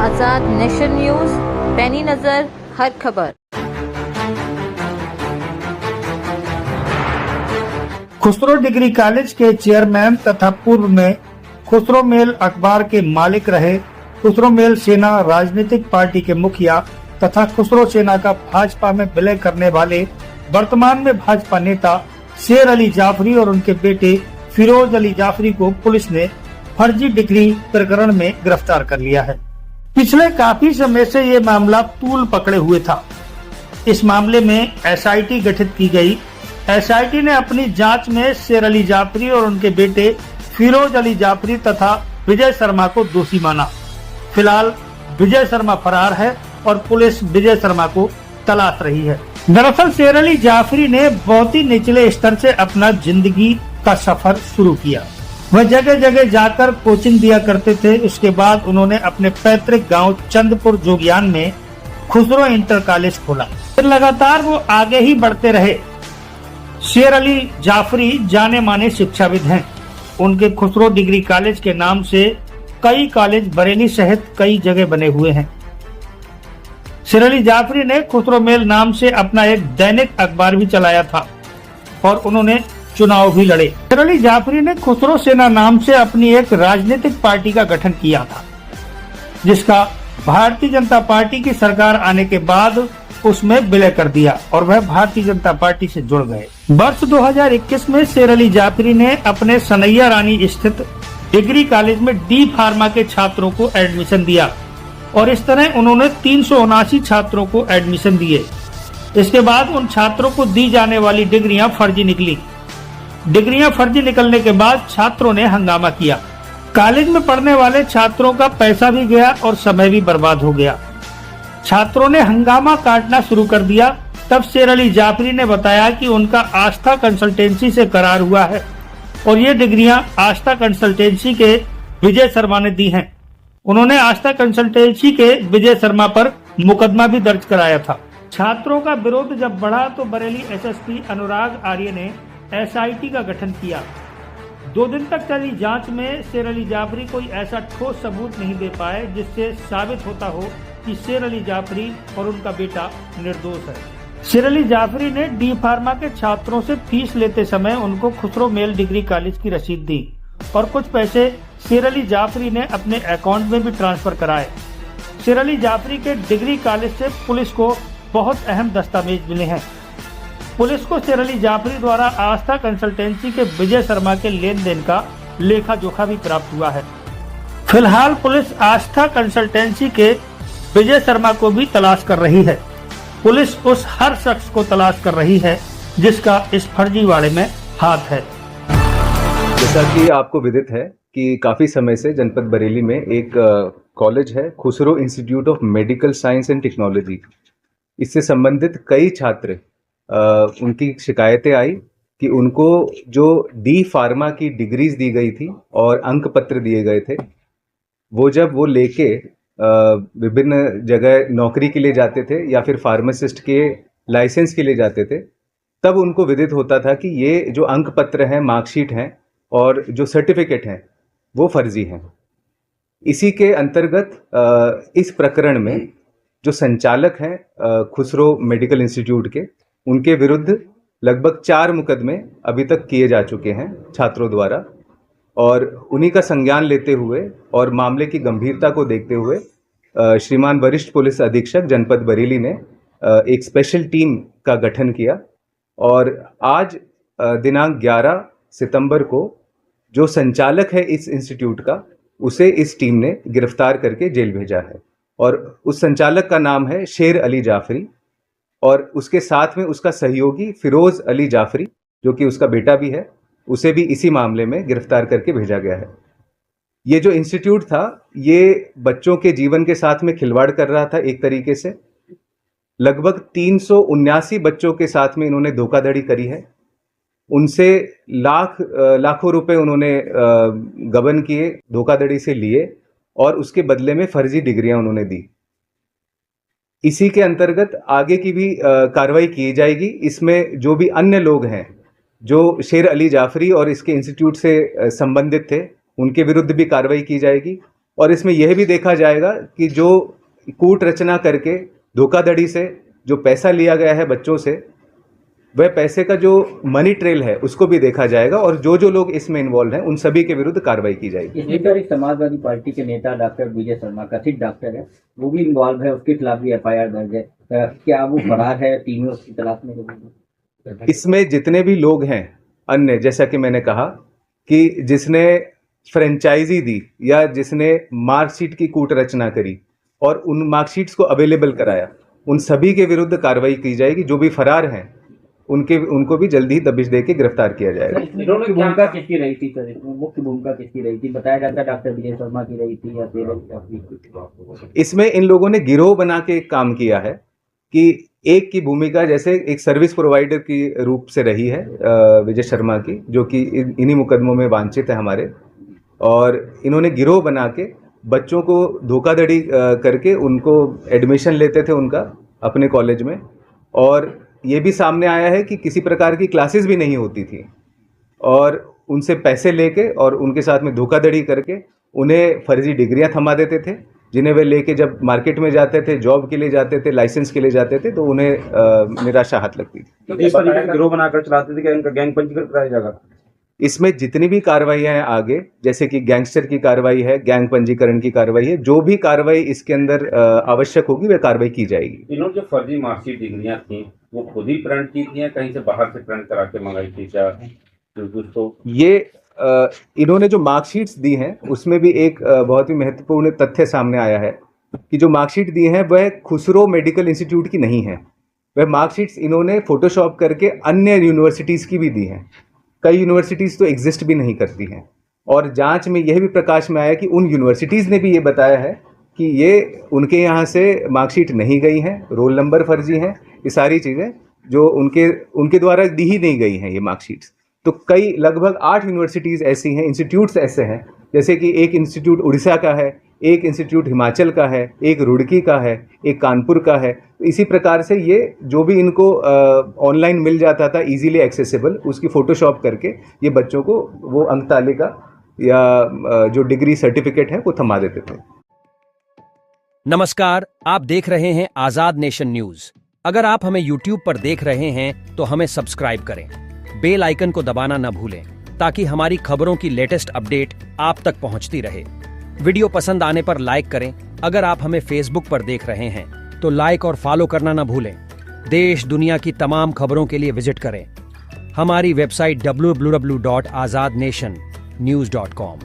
आजाद nation news, पैनी नजर हर खबर। खुसरो डिग्री कॉलेज के चेयरमैन तथा पूर्व में खुसरो मेल अखबार के मालिक रहे खुसरो मेल सेना राजनीतिक पार्टी के मुखिया तथा खुसरो सेना का भाजपा में विलय करने वाले वर्तमान में भाजपा नेता शेर अली जाफरी और उनके बेटे फिरोज अली जाफरी को पुलिस ने फर्जी डिग्री प्रकरण में गिरफ्तार कर लिया है। पिछले काफी समय से ये मामला तूल पकड़े हुए था। इस मामले में एसआईटी गठित की गई। एसआईटी ने अपनी जांच में शेर अली जाफरी और उनके बेटे फिरोज अली जाफरी तथा विजय शर्मा को दोषी माना। फिलहाल विजय शर्मा फरार है और पुलिस विजय शर्मा को तलाश रही है। दरअसल शेर अली जाफरी ने बहुत ही निचले स्तर से अपना जिंदगी का सफर शुरू किया। वह जगह जगह जाकर कोचिंग दिया करते थे। उसके बाद उन्होंने अपने पैतृक गांव चंदपुर जोगियान में खुसरो इंटर कॉलेज खोला। फिर लगातार वो आगे ही बढ़ते रहे। शेर अली जाफरी जाने माने शिक्षाविद हैं। उनके खुसरो डिग्री कॉलेज के नाम से कई कॉलेज बरेली सहित कई जगह बने हुए हैं। शेर अली जाफरी ने खुसरो मेल नाम से अपना एक दैनिक अखबार भी चलाया था और उन्होंने चुनाव भी लड़े। शेर अली जाफरी ने खुसरो सेना नाम से अपनी एक राजनीतिक पार्टी का गठन किया था, जिसका भारतीय जनता पार्टी की सरकार आने के बाद उसमें विलय कर दिया और वह भारतीय जनता पार्टी से जुड़ गए। वर्ष 2021 में शेर अली जाफरी ने अपने सनैया रानी स्थित डिग्री कॉलेज में डी फार्मा के छात्रों को एडमिशन दिया और इस तरह उन्होंने 379 छात्रों को एडमिशन दिए। इसके बाद उन छात्रों को दी जाने वाली डिग्रियां फर्जी निकली। डिग्रियां फर्जी निकलने के बाद छात्रों ने हंगामा किया। कॉलेज में पढ़ने वाले छात्रों का पैसा भी गया और समय भी बर्बाद हो गया। छात्रों ने हंगामा काटना शुरू कर दिया। तब शेर अली जाफरी ने बताया कि उनका आस्था कंसल्टेंसी से करार हुआ है और ये डिग्रियां आस्था कंसल्टेंसी के विजय शर्मा ने दी हैं। उन्होंने आस्था कंसल्टेंसी के विजय शर्मा पर मुकदमा भी दर्ज कराया था। छात्रों का विरोध जब बढ़ा तो बरेली एसएसपी अनुराग आर्य ने एसआईटी का गठन किया। 2 दिन तक चली जांच में शेर अली जाफरी कोई ऐसा ठोस सबूत नहीं दे पाए जिससे साबित होता हो कि शेर अली जाफरी और उनका बेटा निर्दोष है। शेर अली जाफरी ने डी फार्मा के छात्रों से फीस लेते समय उनको खुसरो मेल डिग्री कॉलेज की रसीद दी और कुछ पैसे शेर अली जाफरी ने अपने अकाउंट में भी ट्रांसफर कराए। शेर अली जाफरी के डिग्री कॉलेज से पुलिस को बहुत अहम दस्तावेज मिले हैं। पुलिस को शेर अली जाफरी द्वारा आस्था कंसल्टेंसी के विजय शर्मा के लेन देन का लेखा जोखा भी प्राप्त हुआ है। फिलहाल पुलिस आस्था कंसल्टेंसी के विजय शर्मा को भी तलाश कर रही है। पुलिस उस हर शख्स को तलाश कर रही है जिसका इस फर्जीवाड़े में हाथ है। जैसा कि आपको विदित है कि काफी समय से जनपद बरेली में एक कॉलेज है, Khusro institute of medical science and technology. इससे संबंधित कई छात्र उनकी शिकायतें आई कि उनको जो डी फार्मा की डिग्रीज दी गई थी और अंक पत्र दिए गए थे, वो जब वो लेके विभिन्न जगह नौकरी के लिए जाते थे या फिर फार्मासिस्ट के लाइसेंस के लिए जाते थे, तब उनको विदित होता था कि ये जो अंक पत्र हैं, मार्कशीट हैं और जो सर्टिफिकेट हैं वो फर्जी हैं। इसी के अंतर्गत इस प्रकरण में जो संचालक हैं खुसरो मेडिकल इंस्टीट्यूट के, उनके विरुद्ध लगभग 4 मुकदमे अभी तक किए जा चुके हैं छात्रों द्वारा और उन्हीं का संज्ञान लेते हुए और मामले की गंभीरता को देखते हुए श्रीमान वरिष्ठ पुलिस अधीक्षक जनपद बरेली ने एक स्पेशल टीम का गठन किया और आज दिनांक 11 सितंबर को जो संचालक है इस इंस्टीट्यूट का, उसे इस टीम ने गिरफ्तार करके जेल भेजा है और उस संचालक का नाम है शेर अली जाफरी और उसके साथ में उसका सहयोगी फिरोज अली जाफरी, जो कि उसका बेटा भी है, उसे भी इसी मामले में गिरफ्तार करके भेजा गया है। ये जो इंस्टीट्यूट था, ये बच्चों के जीवन के साथ में खिलवाड़ कर रहा था। एक तरीके से लगभग 379 बच्चों के साथ में इन्होंने धोखाधड़ी करी है। उनसे लाखों रुपए उन्होंने गबन किए, धोखाधड़ी से लिए और उसके बदले में फर्जी डिग्रियां उन्होंने दी। इसी के अंतर्गत आगे की भी कार्रवाई की जाएगी। इसमें जो भी अन्य लोग हैं जो शेर अली जाफरी और इसके इंस्टीट्यूट से संबंधित थे, उनके विरुद्ध भी कार्रवाई की जाएगी और इसमें यह भी देखा जाएगा कि जो कूट रचना करके धोखाधड़ी से जो पैसा लिया गया है बच्चों से, वह पैसे का जो मनी ट्रेल है उसको भी देखा जाएगा और जो जो लोग इसमें इन्वॉल्व हैं उन सभी के विरुद्ध कार्रवाई की जाएगी। इसमें सर एक समाजवादी पार्टी के नेता डॉक्टर विजय शर्मा, कथित डॉक्टर है, वो भी इन्वॉल्व है, उसके खिलाफ भी FIR दर्ज है। क्या वो फरार है, टीमें उसकी तलाश में? इसमें जितने भी लोग हैं अन्य, जैसा कि मैंने कहा कि जिसने फ्रेंचाइजी दी या जिसने मार्कशीट की कूट रचना करी और उन मार्कशीट्स को अवेलेबल कराया, उन सभी के विरुद्ध कार्रवाई की जाएगी। जो भी फरार हैं उनको भी जल्दी ही दबिश देके गिरफ्तार किया जाएगा। मुख्य भूमिका किसकी रही थी सर? इसमें मुख्य भूमिका किसकी रही थी? बताया जाता है डॉक्टर विजय शर्मा की रही थी या फिर? इसमें इन लोगों ने गिरोह बना के काम किया है कि एक की भूमिका जैसे एक सर्विस प्रोवाइडर की रूप से रही है विजय शर्मा की, जो कि इन्हीं मुकदमों में वांछित है हमारे, और इन्होंने गिरोह बना के बच्चों को धोखाधड़ी करके उनको एडमिशन लेते थे उनका अपने कॉलेज में, और ये भी सामने आया है कि किसी प्रकार की क्लासेस भी नहीं होती थी और उनसे पैसे लेके और उनके साथ में धोखाधड़ी करके उन्हें फर्जी डिग्रियां थमा देते थे, जिन्हें वे लेके जब मार्केट में जाते थे, जॉब के लिए जाते थे, लाइसेंस के लिए जाते थे, तो उन्हें निराशा हाथ लगती थी। तो इस तरीके गिरोह बनाकर चलाते थे कि इनका गैंग पंजीकरण कराया जाएगा? इसमें जितनी भी कार्रवाइयां हैं आगे, जैसे कि गैंगस्टर की कार्रवाई है, गैंग पंजीकरण की कार्रवाई है, जो भी कार्रवाई इसके अंदर आवश्यक होगी वह कार्रवाई की जाएगी। इन्होंने जो फर्जी मार्कशीट डिग्रियां थी वो खुद ही प्रिंट की थी या कहीं से बाहर से प्रिंट करा के मंगाई थी क्या? तो ये इन्होंने जो मार्कशीट्स दी हैं उसमें भी एक बहुत ही महत्वपूर्ण तथ्य सामने आया है कि जो मार्कशीट दी हैं वह खुसरो मेडिकल इंस्टीट्यूट की नहीं है। वह मार्कशीट्स इन्होंने फोटोशॉप करके अन्य यूनिवर्सिटीज़ की भी दी हैं। कई यूनिवर्सिटीज़ तो एग्जिस्ट भी नहीं करती हैं, और जांच में यह भी प्रकाश में आया कि उन यूनिवर्सिटीज़ ने भी ये बताया है कि ये उनके यहाँ से मार्कशीट नहीं गई हैं, रोल नंबर फर्जी हैं, ये सारी चीज़ें जो उनके द्वारा दी ही नहीं गई हैं ये मार्कशीट्स। तो कई लगभग 8 यूनिवर्सिटीज़ ऐसी हैं, इंस्टीट्यूट्स ऐसे हैं, जैसे कि एक इंस्टीट्यूट उड़ीसा का है, एक इंस्टीट्यूट हिमाचल का है, एक रुड़की का है, एक कानपुर का है। तो इसी प्रकार से ये जो भी इनको ऑनलाइन मिल जाता था इजीली एक्सेसिबल, उसकी फ़ोटोशॉप करके ये बच्चों को वो अंक तालिका या जो डिग्री सर्टिफिकेट है वो थमा देते थे। नमस्कार, आप देख रहे हैं आजाद नेशन न्यूज। अगर आप हमें YouTube पर देख रहे हैं तो हमें सब्सक्राइब करें, बेल आइकन को दबाना न भूलें ताकि हमारी खबरों की लेटेस्ट अपडेट आप तक पहुंचती रहे। वीडियो पसंद आने पर लाइक करें। अगर आप हमें Facebook पर देख रहे हैं तो लाइक और फॉलो करना न भूलें। देश दुनिया की तमाम खबरों के लिए विजिट करें हमारी वेबसाइट www.azadnationnews.com।